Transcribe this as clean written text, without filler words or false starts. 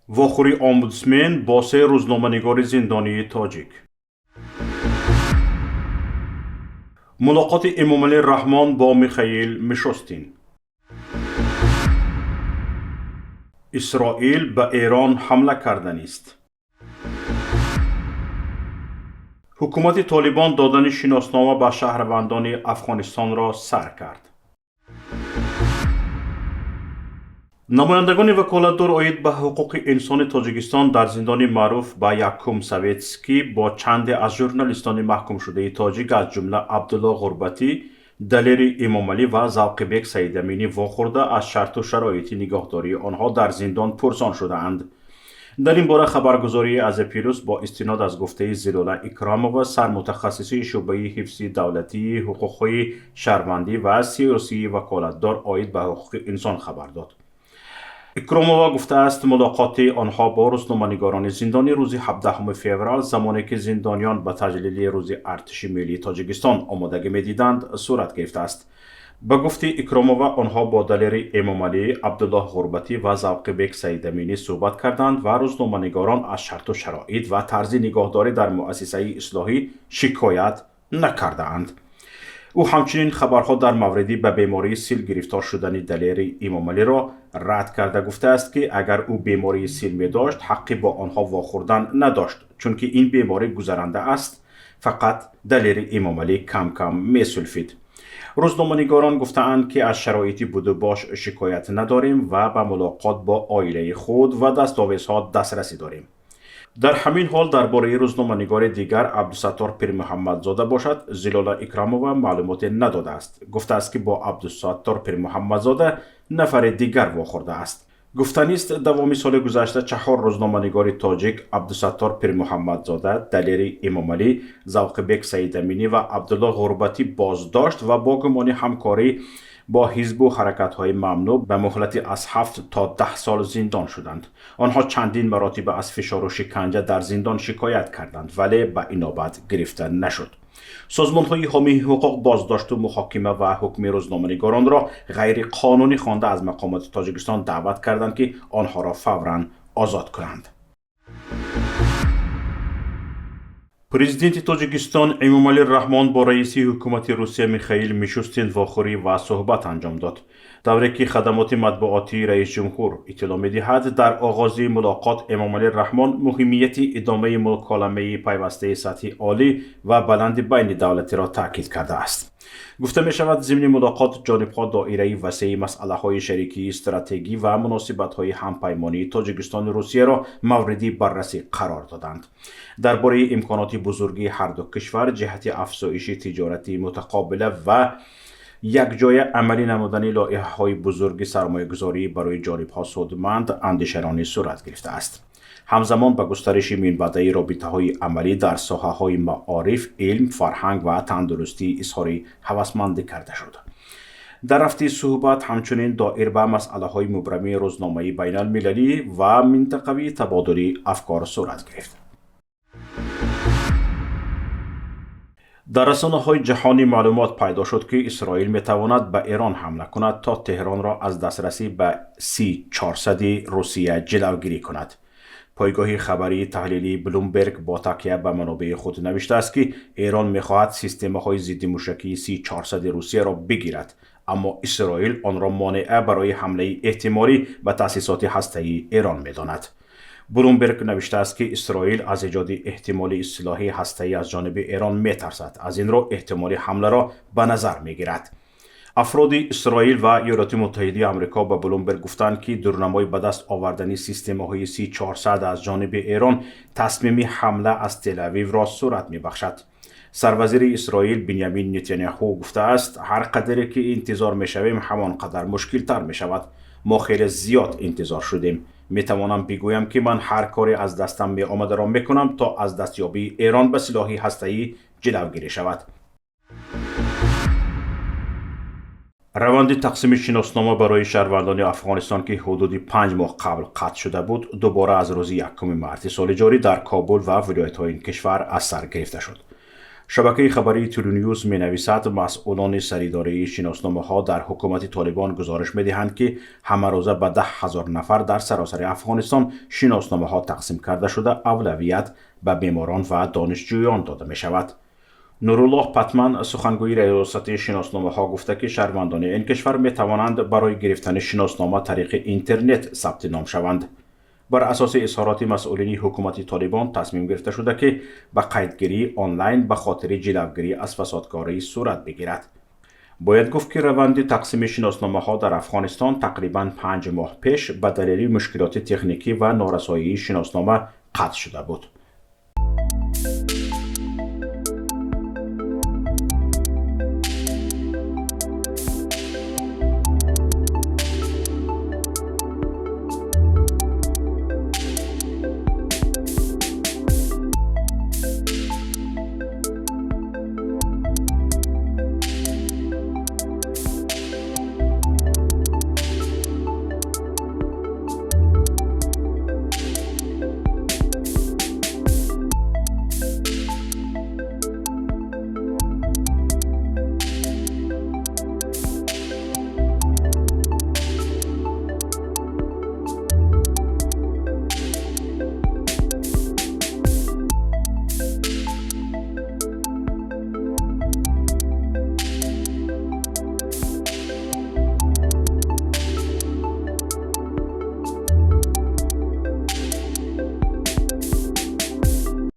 واخوری امبودسمن با 3 روزنامه‌نگار زندانی تاجیک. ملاقات امامعلی رحمان با میخائیل میشوستین. اسرائیل به ایران حمله کردن است. حکومت طالبان دادن شناسنامه به شهروندان افغانستان را سر کرد. نمایندگان وکالتدار آید به حقوق انسان تاجیکستان در زندان معروف به یکم سویتسکی با چند از ژورنالیستان محکوم شده تاجیک از جمله عبدالله غربتی، دلیر امامعلی و ذوقبک سیدامینی واخورده از شرط و شرایط نگهداری آنها در زندان پرسان شدهاند. در این باره خبرگزاری از پیروز با استناد از گفته زلال اکرامووا سرمتخصص شعبه حفظ دولتی، حقوق شهروندی و سیاسی وکالتدار آید به حقوق انسان خبر داد. اکرامووا گفته است ملاقات آنها با روزنامه‌نگاران زندانی روز 17 فوریه زمانی که زندانیان به تجلیل روز ارتش ملی تاجیکستان آمادگی می‌دیدند صورت گرفته است. به گفته اکرامووا آنها با دلیر امامعلی، عبدالله غربتی و ذوقبک سیدامینی صحبت کردند و روزنامه‌نگاران از شرط و شرایط و طرز نگهداری در مؤسسه اصلاحی شکایت نکردند. او همچنین خبرها در موردی به بیماری سیل گرفتار شدن دلیر امامعلی را رد کرده گفته است که اگر او بیماری سیل می داشت حقی با آنها واخوردن نداشت چون که این بیماری گذرنده است. فقط دلیر امامعلی کم کم می سلفید. روزنامه‌نگاران گفتند که از شرایطی بود و باش شکایت نداریم و به ملاقات با عائله خود و دستاویزها دسترسی داریم. در همین حال درباره روزنامه‌نگار دیگر عبدالستار پیر محمدزاده باشد زلال اکرامووا معلومات نداده است. گفته است که با عبدالستار پیر محمدزاده نفر دیگر واخورده است. گفتنی است دوام سال گذشته 4 روزنامه‌نگار تاجیک عبدالستار پیر محمدزاده، دلیر امامعلی، ذوقبک سیدامینی و عبدالله غربتی بازداشت و با گمان همکاری با حزب و حرکت‌های ممنوع به مهلت از 7 تا 10 سال زندان شدند. آنها چندین مراتب از فشار و شکنجه در زندان شکایت کردند ولی به این نوبت گرفته نشد. سازمان‌های حامی حقوق بازداشت و محاکمه و حکم روزنامه‌نگاران را غیر قانونی خوانده از مقامات تاجیکستان دعوت کردند که آنها را فوراً آزاد کنند. پرزیدنت تاجیکستان امامعلی رحمان با رئیس حکومت روسیه میخائیل میشوستین واخوری و صحبت انجام داد. دوره که خدمات مطبوعاتی رئیس جمهور اطلاع می‌دهد در آغاز ملاقات امامعلی رحمان مهمیت ادامه مکالمه پیوسته سطحی عالی و بلند بین دولتی را تاکید کرده است. گفته می شود ضمن ملاقات جانب‌ها دایره وسیع مسئله‌های شریکی استراتژی و مناسبت‌های همپیمانی تاجیکستان و روسیه را مورد بررسی قرار دادند. درباره امکانات بزرگی هر دو کشور جهت افزایش تجارتی متقابل و یک جای عملی نمودن لایحه‌های بزرگ سرمایه‌گذاری برای جانب‌ها سودمند اندیشه‌رانی صورت گرفته است. همزمان به گسترش منبع رابطه‌های عملی در ساحه‌های معارف، علم، فرهنگ و تندرستی اظهار هوسمندی کرده شد. در رفت صحبت همچنین دایر به مسئله‌های مبرم روزنامه بین‌المللی و منطقوی تبادل افکار صورت گرفت. در رسانه‌های جهانی معلومات پیدا شد که اسرائیل می‌تواند به ایران حمله کند تا تهران را از دسترسی به C-400 روسیه جلوگیری کند. پایگاه خبری تحلیلی بلومبرگ با تکیه به منابع خود نوشته است که ایران می‌خواهد سیستم‌های ضد موشکی C-400 روسیه را بگیرد، اما اسرائیل آن را مانع برای حمله احتمالی به تأسیسات هسته‌ای ایران می‌داند. بلومبرگ نوشته است که اسرائیل از ایجاد احتمالی سلاح هسته‌ای از جانب ایران می‌ترسد. از این رو احتمالی حمله را به نظر می‌گیرد. افراد اسرائیل و ایالات متحده آمریکا به بلومبرگ گفتند که دورنمای به دست آوردن سیستم‌های C-400 از جانب ایران تصمیم حمله از تل‌آویو را صورت می‌بخشد. سروزیر اسرائیل بنیامین نتانیاهو گفته است هر قدری که انتظار می‌شویم همان قدر مشکل‌تر می‌شود. ما خیلی زیاد انتظار شدیم. می‌توانم بگویم که من هر کاری از دستم می‌آمده را می‌کنم تا از دستیابی ایران به سلاح هسته‌ای جلوگیری شود. روند تقسیم شناسنامه برای شهروندان افغانستان که حدود 5 ماه قبل قطع شده بود دوباره از روز 1 مارس سال جاری در کابل و ولایت‌های این کشور از سر گرفته شد. شبکه خبری تورونیوز می نویسد مسئولان سریداری شناسنامه ها در حکومت طالبان گزارش می دهند که همه روزه به 10,000 نفر در سراسر افغانستان شناسنامه ها تقسیم کرده شده اولویت به بیماران و دانشجویان داده می شود. نورالله پتمن سخنگوی ریاست شناسنامه ها گفته که شهروندان این کشور می توانند برای گرفتن شناسنامه طریق اینترنت ثبت نام شوند. بر اساس اظهارات مسئولین حکومت طالبان تصمیم گرفته شده که به قیدگیری آنلاین به خاطر جلوگیری از فسادکاری صورت بگیرد. باید گفت که روند تقسیم شناسنامه ها در افغانستان تقریباً 5 ماه پیش به دلیل مشکلات تکنیکی و نارسایی شناسنامه قطع شده بود.